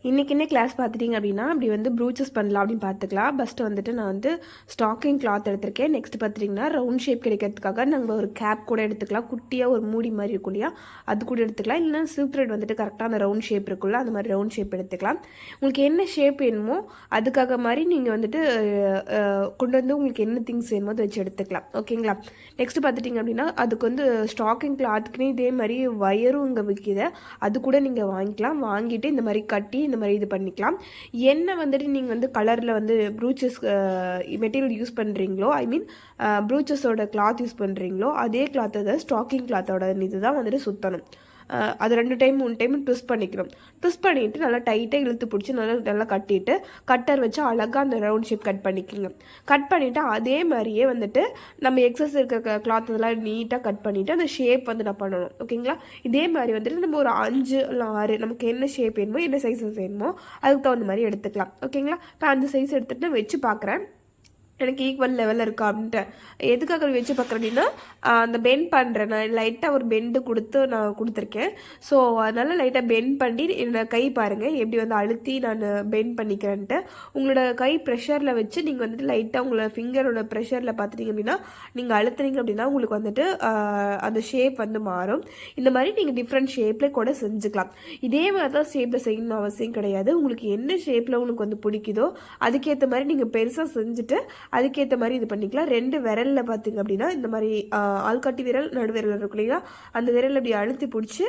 இன்றைக்கி என்ன கிளாஸ் பார்த்துட்டிங்க அப்படின்னா அப்படி வந்து ப்ரூச்சஸ் பண்ணலாம் அப்படின்னு பார்த்துக்கலாம். ஃபஸ்ட்டு வந்துட்டு நான் வந்து ஸ்டாக்கிங் கிளாத் எடுத்திருக்கேன். நெக்ஸ்ட் பார்த்துட்டிங்கன்னா ரவுண்ட் ஷேப் கிடைக்கிறதுக்காக நாங்கள் ஒரு கேப் கூட எடுத்துக்கலாம். குட்டியாக ஒரு மூடி மாதிரி இருக்கும் இல்லையா, அது கூட எடுத்துக்கலாம். இல்லைனா சில்க் த்ரெட் வந்துட்டு கரெக்டாக அந்த ரவுண்ட் ஷேப் இருக்குல்ல, அந்த மாதிரி ரவுண்ட் ஷேப் எடுத்துக்கலாம். உங்களுக்கு என்ன ஷேப் வேணுமோ அதுக்காக மாதிரி நீங்கள் வந்துட்டு கொண்டு வந்து உங்களுக்கு என்ன திங்ஸ் வேணுமோ அதை வச்சு எடுத்துக்கலாம். ஓகேங்களா. நெக்ஸ்ட் பார்த்துட்டிங்க அப்படின்னா அதுக்கு வந்து ஸ்டாக்கிங் கிளாத்துக்குன்னு இதே மாதிரி வயரும் இங்கே விற்கிது, அது கூட நீங்கள் வாங்கிக்கலாம். வாங்கிட்டு இந்த மாதிரி கட்டி இந்த மாதிரி இது பண்ணிக்கலாம். என்ன வந்துட்டு நீங்கள் வந்து கலரில் வந்து ப்ரூச்சஸ் மெட்டீரியல் யூஸ் பண்ணுறீங்களோ, ஐ மீன் ப்ரூச்சஸோட கிளாத் யூஸ் பண்ணுறீங்களோ அதே கிளாத்தை தான் ஸ்டாக்கிங் கிளாத்தோட இது தான் வந்துட்டு சுற்றணும். அது 2 டைம் 3 டைம் ட்விஸ்ட் பண்ணிக்கணும். ட்விஸ்ட் பண்ணிவிட்டு நல்லா டைட்டாக இழுத்து பிடிச்சி நல்லா கட்டிட்டு கட்டர் வச்சு அழகாக அந்த ரவுண்ட் ஷேப் கட் பண்ணிக்கோங்க. கட் பண்ணிவிட்டு அதே மாதிரியே வந்துட்டு நம்ம எக்ஸஸ் இருக்க கிளாத் இதெல்லாம் நீட்டாக கட் பண்ணிவிட்டு அந்த ஷேப் வந்து நான் பண்ணணும். ஓகேங்களா. இதே மாதிரி வந்துட்டு நம்ம ஒரு 5 இல்லை 6 நமக்கு என்ன ஷேப் வேணுமோ என்ன சைஸஸ் வேணுமோ அதுக்கு தகுந்த மாதிரி எடுத்துக்கலாம். ஓகேங்களா. நான் அந்த சைஸ் எடுத்துகிட்டு நான் வச்சு பார்க்குறேன் எனக்கு ஈக்குவல் லெவலில் இருக்கா அப்படின்ட்டு. எதுக்காக வச்சு பார்க்குறேன் அப்படின்னா அந்த பெண்ட் பண்ணுறேன், நான் லைட்டாக ஒரு பெண்டு கொடுத்து நான் கொடுத்துருக்கேன். ஸோ அதனால் லைட்டாக பெண்ட் பண்ணி என்னோடய கை பாருங்கள் எப்படி வந்து அழுத்தி நான் பெண்ட் பண்ணிக்கிறேன்ட்டு. உங்களோட கை ப்ரெஷரில் வச்சு நீங்கள் வந்துட்டு லைட்டாக உங்களோட ஃபிங்கரோட ப்ரெஷரில் பார்த்துட்டிங்க அப்படின்னா நீங்கள் அழுத்துனீங்க அப்படின்னா உங்களுக்கு வந்துட்டு அந்த ஷேப் வந்து மாறும். இந்த மாதிரி நீங்கள் டிஃப்ரெண்ட் ஷேப்பில் கூட செஞ்சுக்கலாம். இதே மாதிரி தான் ஷேப்பில் செய்யணும்னு அவசியம் கிடையாது. உங்களுக்கு என்ன ஷேப்பில் உங்களுக்கு வந்து பிடிக்குதோ அதுக்கேற்ற மாதிரி நீங்கள் பெருசாக செஞ்சுட்டு அதுக்கேற்ற மாதிரி இது பண்ணிக்கலாம். 2 விரலில் பார்த்திங்க அப்படின்னா இந்த மாதிரி ஆள்காட்டி விரல் நடு விரல் இருக்கும் இல்லைங்களா, அந்த விரல் அப்படி அழுத்தி பிடிச்சி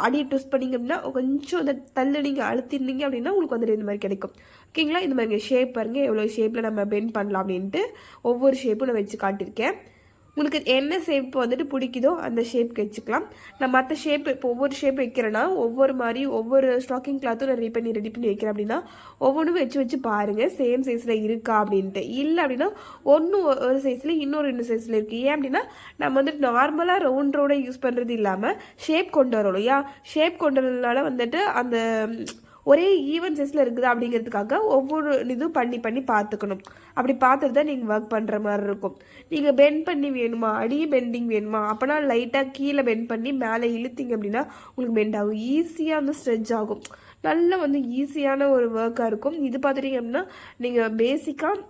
அடியை ட்விஸ்ட் பண்ணிங்க அப்படின்னா கொஞ்சம் அந்த தள்ளு நீங்கள் அழுத்திருந்தீங்க அப்படின்னா உங்களுக்கு வந்துட்டு இந்த மாதிரி கிடைக்கும். ஓகேங்களா. இந்த மாதிரி ஷேப் பாருங்கள் எவ்வளோ ஷேப்பில் நம்ம பெண்ட் பண்ணலாம் அப்படின்ட்டு ஒவ்வொரு ஷேப்பும் நான் வச்சு காட்டியிருக்கேன். உங்களுக்கு என்ன ஷேப் வந்துட்டு பிடிக்குதோ அந்த ஷேப்க்கு வச்சுக்கலாம். நான் மற்ற ஷேப் இப்போ ஒவ்வொரு ஷேப் வைக்கிறேன்னா ஒவ்வொரு மாதிரி ஒவ்வொரு ஸ்டாக்கிங் கிளாத்தும் நான் ரெடி பண்ணி வைக்கிறேன் அப்படின்னா ஒவ்வொன்றும் வச்சு பாருங்கள் சேம் சைஸில் இருக்கா அப்படின்ட்டு. இல்லை அப்படின்னா ஒரு சைஸில் இன்னொரு சைஸில் இருக்குது. ஏன் அப்படின்னா நம்ம வந்துட்டு நார்மலாக ரவுண்ட் ரவுண்டாக யூஸ் பண்ணுறது இல்லாமல் ஷேப் கொண்டு வரணும் இல்லையா. ஷேப் கொண்டு வரதுனால வந்துட்டு அந்த ஒரே ஈவன் சைஸில் இருக்குது அப்படிங்கிறதுக்காக ஒவ்வொரு இதுவும் பண்ணி பார்த்துக்கணும். அப்படி பார்த்துட்டு தான் நீங்கள் ஒர்க் பண்ணுற மாதிரி இருக்கும். நீங்கள் பெண்ட் பண்ணி வேணுமா, அடி பெண்டிங் வேணுமா, அப்போனா லைட்டாக கீழே பெண்ட் பண்ணி மேலே இழுத்திங்க அப்படின்னா உங்களுக்கு பெண்ட் ஆகும், ஈஸியாக வந்து ஸ்ட்ரெச் ஆகும். நல்லா வந்து ஈஸியான ஒரு ஒர்க்காக இருக்கும். இது பார்த்துட்டிங்க அப்படின்னா நீங்கள் பேசிக்காக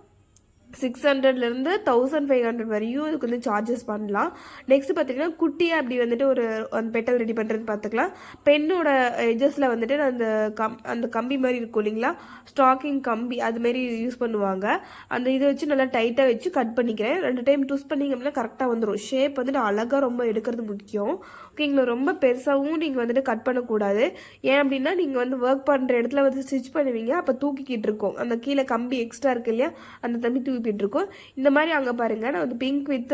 600லேருந்து 1500 வரையும் இதுக்கு வந்து சார்ஜஸ் பண்ணலாம். நெக்ஸ்ட் பார்த்தீங்கன்னா குட்டியாக அப்படி வந்துட்டு ஒரு அந்த பெட்டல் ரெடி பண்ணுறது பார்த்துக்கலாம். பெண்ணோட எஜஸில் வந்துட்டு அந்த கம்பி மாதிரி இருக்கும் இல்லைங்களா, ஸ்டாக்கிங் கம்பி அதுமாரி யூஸ் பண்ணுவாங்க. அந்த இதை வச்சு நல்லா டைட்டாக வச்சு கட் பண்ணிக்கிறேன். 2 டைம் ட்விஸ்ட் பண்ணிங்க அப்படின்னா கரெக்டாக வந்துடும். ஷேப் வந்துட்டு அழகாக ரொம்ப எடுக்கிறது முக்கியம். ஓகேங்களா. ரொம்ப பெருசாகவும் நீங்கள் வந்துட்டு கட் பண்ணக்கூடாது. ஏன் அப்படின்னா நீங்கள் வந்து ஒர்க் பண்ணுற இடத்துல வந்து ஸ்டிச் பண்ணுவீங்க, அப்போ தூக்கிக்கிட்டு இருக்கும் அந்த கீழே கம்பி எக்ஸ்ட்ரா இருக்கு இல்லையா, அந்த தம்பி இருக்கும். இந்த மாதிரி அங்கே பாருங்கள் நான் வந்து பிங்க் வித்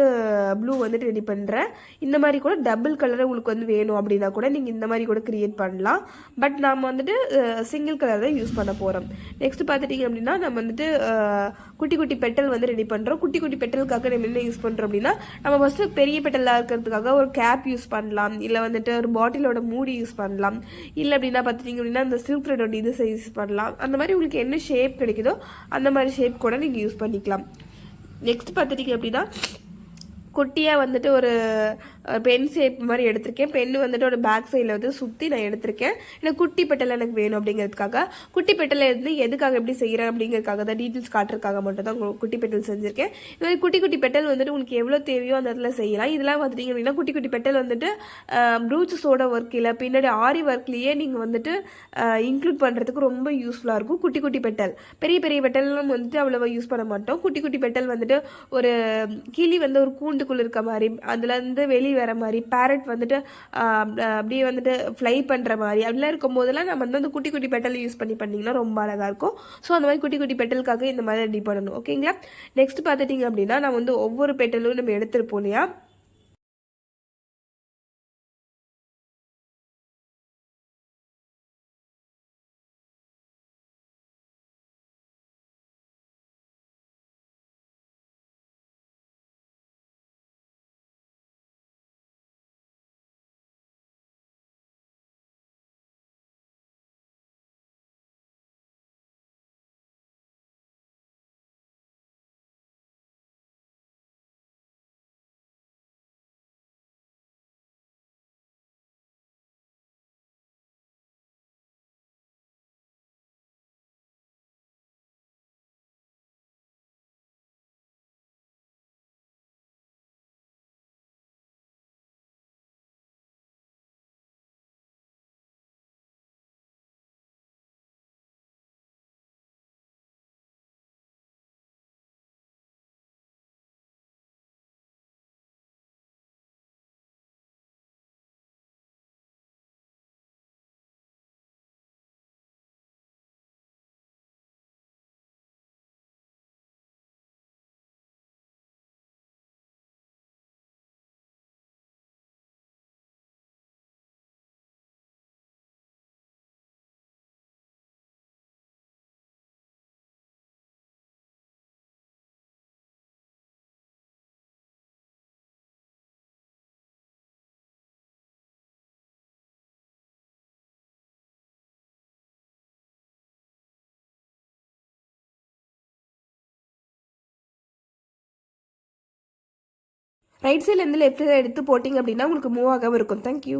ப்ளூ வந்துட்டு ரெடி பண்ணுறேன். இந்த மாதிரி கூட டபுள் கலர் உங்களுக்கு வந்து வேணும் அப்படின்னா கூட நீங்கள் இந்த மாதிரி கூட கிரியேட் பண்ணலாம். பட் நாம் வந்துட்டு சிங்கிள் கலர் தான் யூஸ் பண்ண போகிறோம். நெக்ஸ்ட் பார்த்துட்டிங்க அப்படின்னா நம்ம வந்துட்டு குட்டி குட்டி பெட்டல் வந்து ரெடி பண்ணுறோம். குட்டி குட்டி பெட்டலுக்காக நம்ம என்ன யூஸ் பண்ணுறோம் அப்படின்னா நம்ம ஃபஸ்ட்டு பெரிய பெட்டலாக இருக்கிறதுக்காக ஒரு கேப் யூஸ் பண்ணலாம், இல்லை வந்துட்டு ஒரு பாட்டிலோட மூடி யூஸ் பண்ணலாம், இல்லை அப்படின்னா பார்த்துட்டிங்க அப்படின்னா அந்த சில்க் த்ரெடோட இது யூஸ் பண்ணலாம். அந்த மாதிரி உங்களுக்கு என்ன ஷேப் கிடைக்குதோ அந்த மாதிரி ஷேப் கூட நீங்கள் யூஸ் பண்ணிக்கலாம். நெக்ஸ்ட் பார்த்துட்டிங்க அப்படின்னா குட்டியாக வந்துட்டு ஒரு பென் ஷேப் மாதிரி எடுத்திருக்கேன். பென்னு வந்துட்டு ஒரு பேக் சைடில் வந்து சுற்றி நான் எடுத்திருக்கேன். எனக்கு குட்டி பெட்டல் எனக்கு வேணும் அப்படிங்கிறதுக்காக. குட்டி பெட்டலை இருந்து எதுக்காக எப்படி செய்கிறேன் அப்படிங்கிறதுக்காக தான் டீட்டெயில்ஸ் காட்டுறதுக்காக மட்டும் தான் குட்டி பெட்டல் செஞ்சுருக்கேன். இது மாதிரி குட்டி குட்டி பெட்டல் வந்துட்டு உங்களுக்கு எவ்வளோ தேவையோ அந்த இடத்துல செய்யலாம். இதெல்லாம் பார்த்துட்டிங்க அப்படின்னா குட்டி குட்டி பெட்டல் வந்துட்டு ப்ரூச்சஸோட ஒர்க்கில் பின்னாடி ஆரி ஒர்க்லேயே நீங்கள் வந்துட்டு இன்க்ளூட் பண்ணுறதுக்கு ரொம்ப யூஸ்ஃபுல்லாக இருக்கும். குட்டி குட்டி பெட்டல் பெரிய பெரிய பெட்டல்லாம் வந்துட்டு அவ்வளோவா யூஸ் பண்ண மாட்டோம். குட்டி குட்டி பெட்டல் வந்துட்டு ஒரு கிளி வந்து ஒரு கூண்டுக்குள்ளே இருக்க மாதிரி, அதுலேருந்து வெளியே வர மாதிரி, பேரட் வந்துட்டு அப்படியே வந்துட்டு ஃப்ளை பண்ணுற மாதிரி அப்படிலாம் இருக்கும் போதெல்லாம் நம்ம வந்து அந்த குட்டி குட்டி பெட்டல் யூஸ் பண்ணிங்கன்னா ரொம்ப அழகாக இருக்கும். ஸோ அந்த மாதிரி குட்டி குட்டி பெட்டலுக்காக இந்த மாதிரி ரெடி பண்ணணும். ஓகேங்களா. நெக்ஸ்ட் பார்த்துட்டிங்க அப்படின்னா நான் வந்து ஒவ்வொரு பெட்டலும் நம்ம எடுத்துருப்போம் இல்லையா, ரைட் சைட்லேருந்து லெஃப்ட் சைடு எடுத்து போட்டிங்க அப்படின்னா உங்களுக்கு மூவ் ஆகாமல் இருக்கும். தேங்க்யூ.